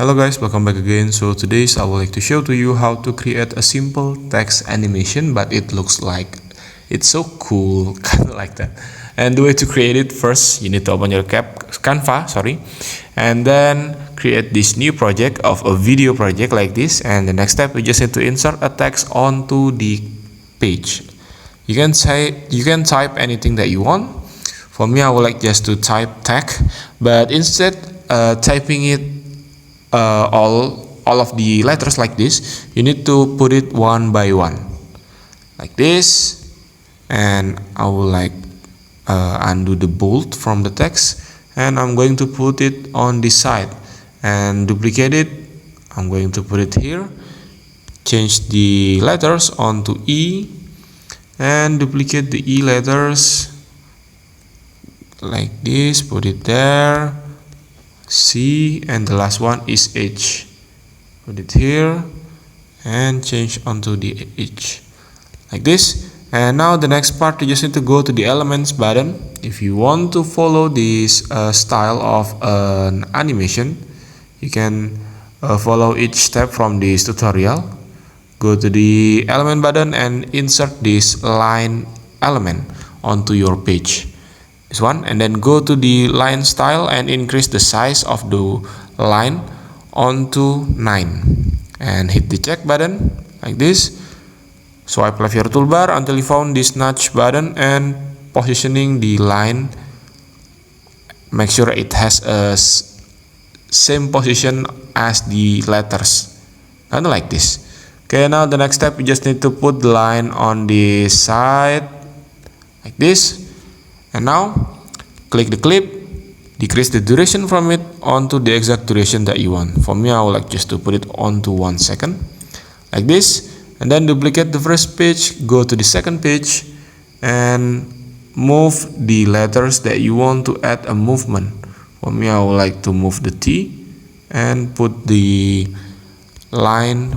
Hello guys, welcome back again. So today I would like to show to you how to create a simple text animation, but it looks like it's so cool, kind of like that. And the way to create it, first you need to open your Canva, and then create this new project of a video project like this. And the next step, you just need to insert a text onto the page. You can type anything that you want. For me, I would like just to type tag, but instead typing it all of the letters like this, you need to put it one by one like this. And I will undo the bold from the text, and I'm going to put it on this side and duplicate it. I'm going to put it here, change the letters onto E and duplicate the E letters like this, put it there, C, and the last one is H. Put it here and change onto the H like this. And now the next part, you just need to go to the elements button. If you want to follow this style of an animation, you can follow each step from this tutorial. Go to the element button and insert this line element onto your page. This one, and then go to the line style and increase the size of the line onto 9 and hit the check button like this. Swipe left your toolbar until you found this nudge button and positioning the line. Make sure it has a same position as the letters, kind of like this. Okay, now the next step, you just need to put the line on the side like this. And now click the clip, decrease the duration from it onto the exact duration that you want. For me, I would like just to put it onto 1 second like this. And then duplicate the first page, go to the second page and move the letters that you want to add a movement. For me, I would like to move the T and put the line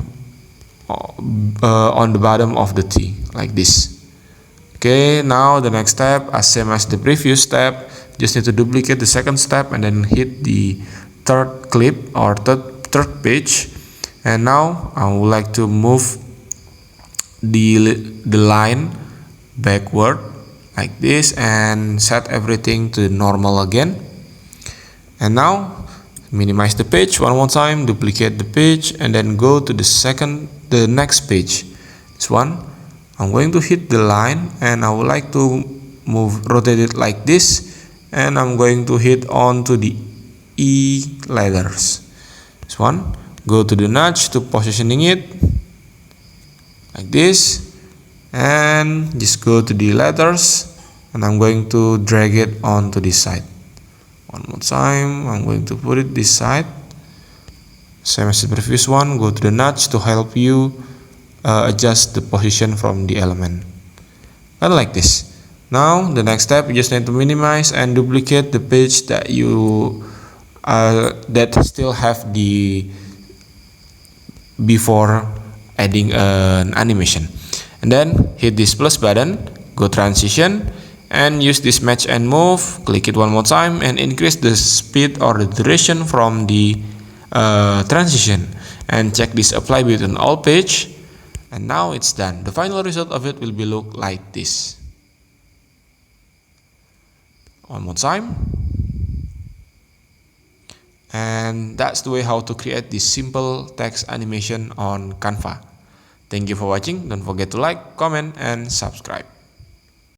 on the bottom of the T like this. Okay, now the next step, as same as the previous step, just need to duplicate the second step and then hit the third clip or third page. And now I would like to move the line backward like this and set everything to normal again. And now minimize the page one more time, duplicate the page, and then go to the next page. This one, I'm going to hit the line and I would like to rotate it like this, and I'm going to hit onto the E letters. This one, go to the nudge to positioning it like this, and just go to the letters and I'm going to drag it onto this side. One more time, I'm going to put it this side. Same as the previous one, go to the nudge to help you adjust the position from the element, and like this. Now the next step, you just need to minimize and duplicate the page that you that still have the before adding an animation, and then hit this plus button, go transition and use this match and move, click it one more time and increase the speed or the duration from the transition, and check this apply button all page. And now it's done. The final result of it will be look like this. One more time. And that's the way how to create this simple text animation on Canva. Thank you for watching. Don't forget to like, comment, and subscribe.